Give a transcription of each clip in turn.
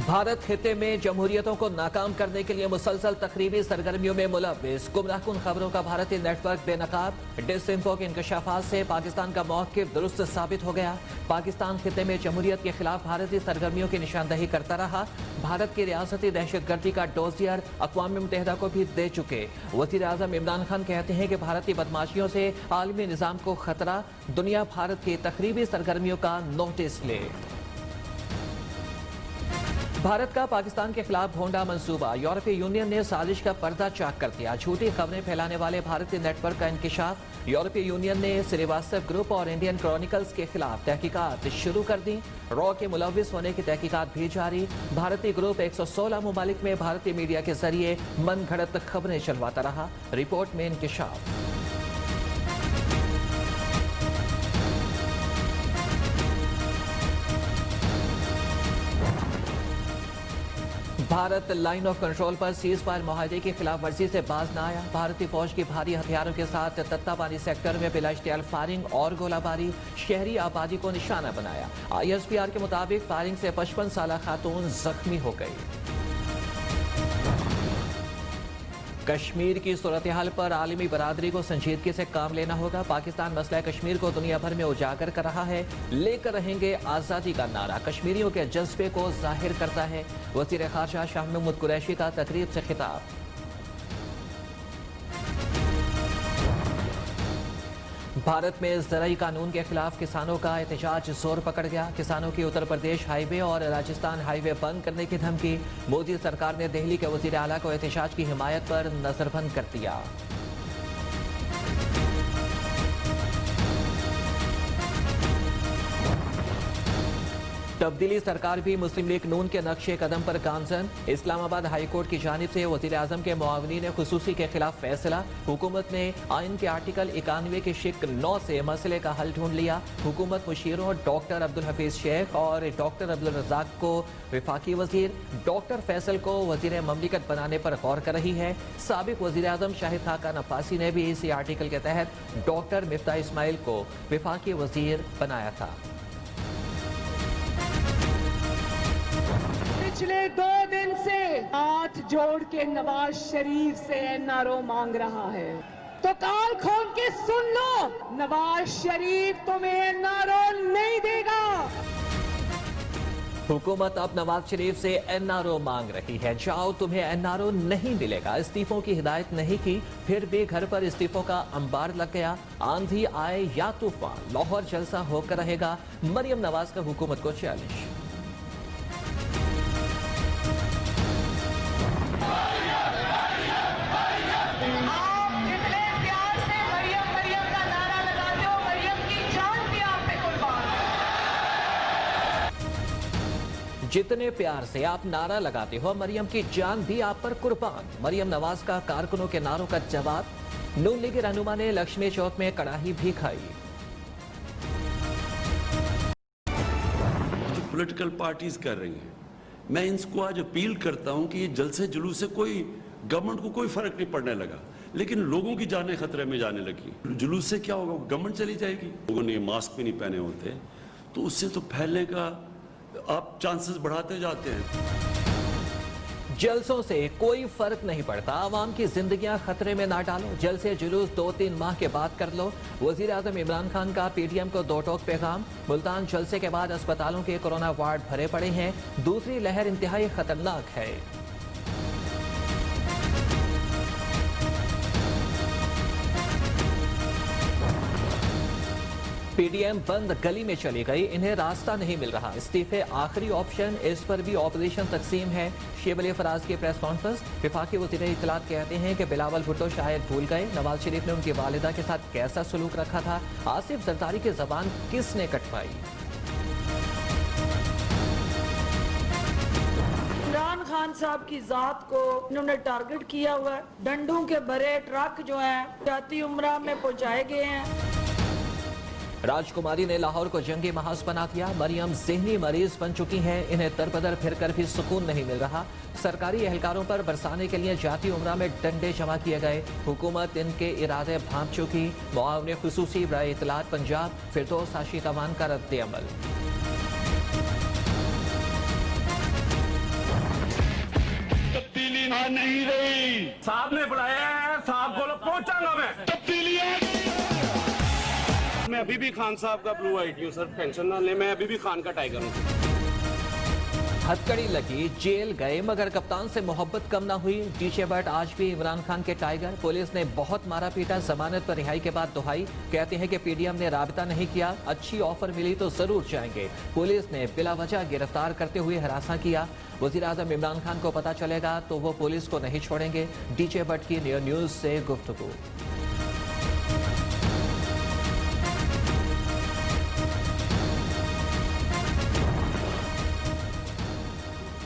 भारत खित्ते में जमहूरियतों को नाकाम करने के लिए मुसलसल तकरीबी सरगर्मियों में मुलव्विस गुमराहकुन खबरों का भारतीय नेटवर्क बेनकाब। डिसइंफो के इंकशाफात से पाकिस्तान का मौक़िफ़ दुरुस्त साबित हो गया। पाकिस्तान खित्ते में जमहूरियत के खिलाफ भारतीय सरगर्मियों की निशानदही करता रहा। भारत की रियासती दहशतगर्दी का डोजियर अक़वाम मुत्तहिदा को भी दे चुके वज़ीर आज़म इमरान खान कहते हैं कि भारतीय बदमाशियों से आलमी निज़ाम को खतरा, दुनिया भारत की तकरीबी सरगर्मियों का नोटिस ले। भारत का पाकिस्तान के खिलाफ भोंडा मंसूबा, यूरोपीय यूनियन ने साजिश का पर्दा चाक कर दिया। झूठी खबरें फैलाने वाले भारतीय नेटवर्क का इंकिशाफ। यूरोपीय यूनियन ने श्रीवास्तव ग्रुप और इंडियन क्रॉनिकल्स के खिलाफ तहकीकात शुरू कर दी। रॉ के मुलव्विस होने की तहकीकात भी जारी। भारतीय ग्रुप 116 ममालिक में भारतीय मीडिया के जरिए मनगढ़ंत खबरें चलवाता रहा। रिपोर्ट में इंकिशाफ। भारत लाइन ऑफ कंट्रोल पर सीज फायर मुआहदे की खिलाफ वर्जी से बाज न आया। भारतीय फौज की भारी हथियारों के साथ तत्तापानी सेक्टर में बिलाश्तियाल फायरिंग और गोलाबारी, शहरी आबादी को निशाना बनाया। ISPR के मुताबिक फायरिंग से 55 साला खातून जख्मी हो गई। कश्मीर की सूरत हाल पर आलमी बरादरी को संजीदगी से काम लेना होगा। पाकिस्तान मसला कश्मीर को दुनिया भर में उजागर कर रहा है। लेकर रहेंगे आज़ादी का नारा कश्मीरियों के जज्बे को जाहिर करता है। वज़ीर ख़ारजा शाह महमूद कुरैशी का तकरीब से खिताब। भारत में ज़राई कानून के खिलाफ किसानों का एहतजाज जोर पकड़ गया। किसानों की उत्तर प्रदेश हाईवे और राजस्थान हाईवे बंद करने की धमकी। मोदी सरकार ने दिल्ली के वज़ीर आला को एहतजाज की हिमायत पर नजरबंद कर दिया। तब्दीली सरकार भी मुस्लिम लीग नून के नक्शे कदम पर गामजन। इस्लामाबाद हाई कोर्ट की जानिब से वज़ीर आज़म के मुआवनीन खुसूसी के खिलाफ फैसला। हुकूमत ने आइन के आर्टिकल 91 के शिक 9 से मसले का हल ढूंढ लिया। हुकूमत मुशीरों डॉक्टर अब्दुल हफीज शेख और डॉक्टर अब्दुल रज़ाक को वफाकी वज़ीर, डॉक्टर फैसल को वज़ीर ममलिकत बनाने पर गौर कर रही है। साबिक वज़ीर आज़म शाहिद खाकान अब्बासी ने भी इसी आर्टिकल के तहत डॉक्टर मिफ्ता इस्माइल को वफाकी वज़ीर बनाया था। पिछले 2 दिन से हाथ जोड़ के नवाज शरीफ से NRO मांग रहा है, तो कान खोल के सुन लो, नवाज शरीफ तुम्हें NRO नहीं देगा। हुकूमत अब नवाज शरीफ से NRO मांग रही है। जाओ, तुम्हें NRO नहीं मिलेगा। इस्तीफों की हिदायत नहीं की, फिर भी घर पर इस्तीफों का अंबार लग गया। आंधी आए या तूफान, लाहौर जलसा होकर रहेगा। मरियम नवाज का हुकूमत को चैलेंज। जितने प्यार से आप नारा लगाते हो, मरियम की जान भी आप पर कुर्बान। मरियम नवाज का कारकुनों के नारों का जवाब। नून लीग रहनुमा ने लक्ष्मी चौक में कड़ाही भी खाई। जो पॉलिटिकल पार्टीज कर रही हैं, मैं इनको आज अपील करता हूं कि ये जलसे जुलूस से कोई गवर्नमेंट को कोई फर्क नहीं पड़ने लगा, लेकिन लोगों की जानें खतरे में जाने लगी। जुलूस से क्या होगा? गवर्नमेंट चली जाएगी। लोगों ने मास्क भी नहीं पहने होते, तो उससे तो फैलने का आप चांसेस बढ़ाते जाते हैं। जलसों से कोई फर्क नहीं पड़ता। आवाम की जिंदगियां खतरे में ना डालो। जलसे जुलूस 2-3 माह के बाद कर लो। वज़ीर आज़म इमरान खान का PTM को 2 टोक पैगाम। मुल्तान जलसे के बाद अस्पतालों के कोरोना वार्ड भरे पड़े हैं। दूसरी लहर इंतहाई खतरनाक है। PDM बंद गली में चली गई, इन्हें रास्ता नहीं मिल रहा। इस्तीफे आखिरी ऑप्शन, इस पर भी ऑपोजिशन तकसीम है। शेब अली फराज की प्रेस कॉन्फ्रेंस। वफाकी वज़ीर इत्तलात कहते हैं कि बिलावल भुट्टो शायद भूल गए नवाज शरीफ ने उनकी वालिदा के साथ कैसा सलूक रखा था। आसिफ जरदारी की जबान किसने कटवाई? इमरान खान साहब की जात को इन्होंने टारगेट किया हुआ है। डंडों के भरे ट्रक जो हैं जाती उम्रा में पहुंचाए गए हैं। राजकुमारी ने लाहौर को जंगी महाज बना दिया। मरियम ज़हनी मरीज बन चुकी हैं, इन्हें दरबदर फिरकर भी सुकून नहीं मिल रहा। सरकारी एहलकारों पर बरसाने के लिए जाती उम्रा में डंडे जमा किए गए। हुकूमत इनके इरादे भांप चुकी। मुआवने खुसूसी बराए इत्तलात पंजाब फिरदौस आशिक अमान का रद्द अमल। जगह नहीं रही। साहब ने बुलाया है, साहब को पहुंचाऊंगा मैं। तब्दीली आ गई। मैं अभी भी खान साहब का ब्लू आईटी हूँ सर, टेंशन ना ले, मैं अभी भी खान का टाइगर हूँ। हथकड़ी लगी, जेल गए, मगर कप्तान से मोहब्बत कम ना हुई। डीजे बट आज भी इमरान खान के टाइगर। पुलिस ने बहुत मारा पीटा, जमानत पर रिहाई के बाद दुहाई। कहते हैं कि पीडीएम ने राबता नहीं किया, अच्छी ऑफर मिली तो जरूर जाएंगे। पुलिस ने बिला वजह गिरफ्तार करते हुए हरासा किया। वजीर आजम इमरान खान को पता चलेगा तो वो पुलिस को नहीं छोड़ेंगे। डीजे बट की न्यूज से गुफ्तगू।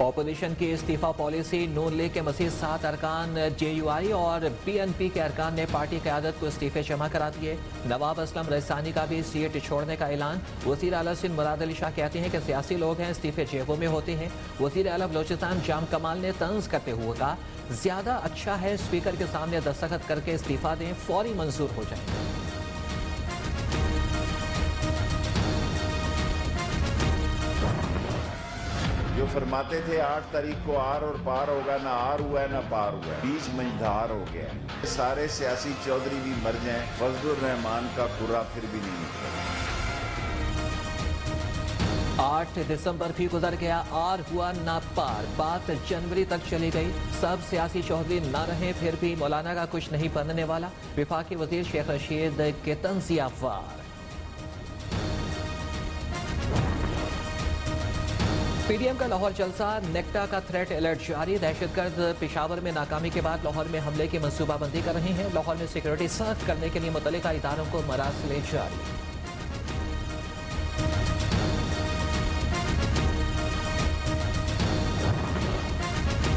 ऑपोजिशन की इस्तीफा पॉलिसी, नून लीग के मज़ीद 7 अरकान जेयूआई और बीएनपी के अरकान ने पार्टी क़यादत को इस्तीफे जमा करा दिए। नवाब असलम रईसानी का भी सीट छोड़ने का ऐलान। वज़ीर आला सिंध मुराद अली शाह कहते हैं कि सियासी लोग हैं, इस्तीफे जेबों में होते हैं। वज़ीर आला बलोचिस्तान जाम कमाल ने तंज करते हुए कहा, ज्यादा अच्छा है स्पीकर के सामने दस्तखत करके इस्तीफा दें, फौरी मंजूर हो जाए। जो फरमाते थे 8 तारीख को आर और पार होगा, ना आर हुआ है ना पार हुआ है, बीच मंझधार हो गया है। सारे सियासी चौधरी भी मर जाएं, फजलुर रहमान का कुरा फिर भी नहीं निकला। 8 दिसंबर भी गुजर गया, आर हुआ ना पार, बात जनवरी तक चली गई। सब सियासी चौधरी ना रहे, फिर भी मौलाना का कुछ नहीं बनने वाला। विफाकी वजीर शेख रशीद के तंजिया वार। पीडीएम का लाहौर जलसा, नेक्टा का थ्रेट अलर्ट जारी। दहशतगर्द पेशावर में नाकामी के बाद लाहौर में हमले की मंसूबाबंदी कर रहे हैं। लाहौर में सिक्योरिटी सख्त करने के लिए मुतल्लिका इदारों को मरासले जारी।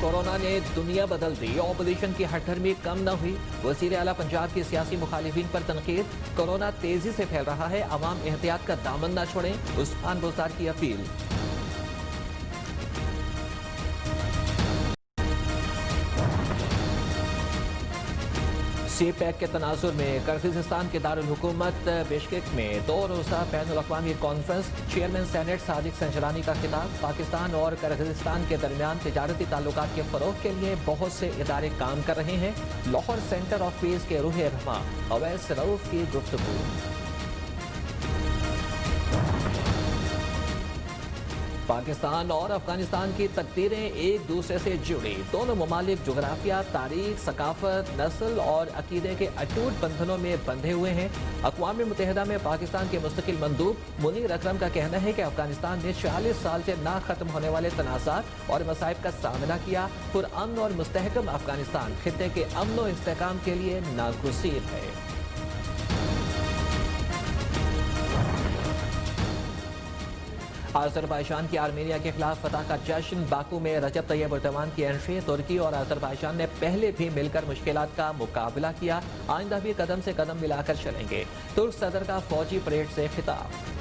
कोरोना ने दुनिया बदल दी, ऑपोजिशन की हठधर्मी कम न हुई। वजीर आला पंजाब की सियासी मुखालिफिन पर तनकीद। कोरोना तेजी से फैल रहा है, अवाम एहतियात का दामन न छोड़ें, उस्मान बुज़दार की अपील। सीपैक के तनाजुर में किर्गिज़स्तान के दारुल हुकूमत बिश्केक में 2 रोज़ा बैनुल-अक़वामी conference. Chairman senate Sajid Sanjrani का खिताब। पाकिस्तान और किर्गिज़स्तान के दरमियान तिजारती ताल्लुकात के फ़रोग़ के लिए बहुत से इदारे काम कर रहे हैं। लाहौर सेंटर ऑफ पीस के रूह रहमा अवैस रऊफ की गुफ्तगू। पाकिस्तान और अफगानिस्तान की तकदीरें एक दूसरे से जुड़ी। दोनों ममालिक जोग्राफिया, तारीख, सकाफत, नस्ल और अकीदे के अटूट बंधनों में बंधे हुए हैं। अक़वाम मुत्तहिदा में पाकिस्तान के मुस्तकिल मंदूब मुनीर अकरम का कहना है कि अफगानिस्तान ने 40 साल से ना खत्म होने वाले तनाज़ात और मसाइब का सामना किया। पुरअमन और मुस्तहकम अफगानिस्तान खित्ते के अमन और इस्तेहकाम के लिए नागुज़ीर है। अज़रबैजान की आर्मेनिया के खिलाफ फतह का जश्न। बाकू में रजब तैयब एर्दोगान की एंट्री। तुर्की और अज़रबैजान ने पहले भी मिलकर मुश्किलात का मुकाबला किया, आइंदा भी कदम से कदम मिलाकर चलेंगे। तुर्क सदर का फौजी परेड से खिताब।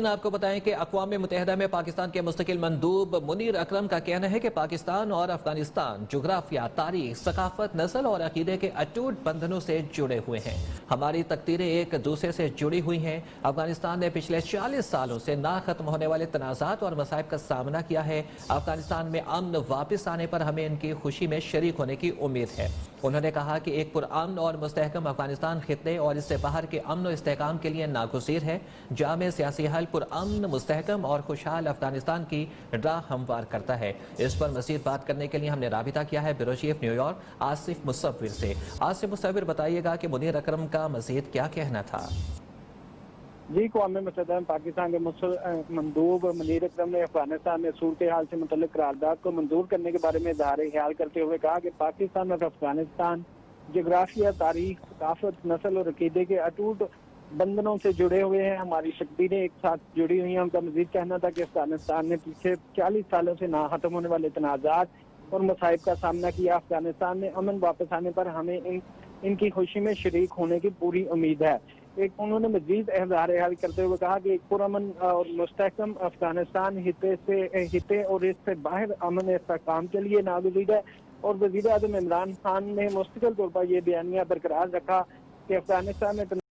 आपको बताएं कि अक़वाम मुत्तहिदा में पाकिस्तान के मुस्तकिल मंदूब मुनीर अकरम का कहना है कि पाकिस्तान और अफगानिस्तान जोग्राफिया, तारीख, सकाफत, नस्ल और अकीदे के अटूट बंधनों से जुड़े हुए हैं। हमारी तकदीरें एक दूसरे से जुड़ी हुई हैं। अफगानिस्तान ने पिछले 40 सालों से ना खत्म होने वाले तनाज़ात और मसाइब का सामना किया है। अफगानिस्तान में अमन वापस आने पर हमें इनकी खुशी में शरीक होने की उम्मीद है। उन्होंने कहा कि एक पुरअमन और मुस्तहकम अफगानिस्तान खित्ते और इससे बाहर के अमन और इस्तेहकाम के लिए नागुज़ीर है। जामे सियासी हल पुरअमन, मुस्तहकम और खुशहाल अफगानिस्तान की राह हमवार करता है। इस पर मज़ीद बात करने के लिए हमने राबिता किया है ब्यूरो चीफ न्यूयॉर्क आसिफ मुसव्विर से। आसिफ मुसव्विर, बताइएगा कि मुनीर अकरम का मज़ीद क्या कहना था? जी, अक़वाम मुत्तहिदा में पाकिस्तान के मंदूब मुनीर अकरम ने अफगानिस्तान में सूरत हाल से मुतल्लिक़ करारदाद को मंजूर करने के बारे में इज़हार ख्याल करते हुए कहा कि पाकिस्तान और अफगानिस्तान जोग्राफिया, तारीख, सकाफत, नस्ल और अकीदे के अटूट बंधनों से जुड़े हुए हैं। हमारी तकदीरें एक साथ जुड़ी हुई हैं। उनका मजीद कहना था कि अफगानिस्तान ने पीछे 40 सालों से ना खत्म होने वाले तनाज़ात और मसाइब का सामना किया। अफगानिस्तान में अमन वापस आने पर हमें इनकी खुशी में शरीक होने की पूरी उम्मीद है। एक उन्होंने मजीद इज़हार हाल करते हुए कहा कि एक पुरअमन और मुस्तहकम अफगानिस्तान हिते और इससे बाहर अमन इस्तेहकाम के लिए नागुज़ीर है। और वज़ीर आज़म इमरान खान ने मुस्तकिल तौर पर यह बयानिया बरकरार रखा कि अफगानिस्तान में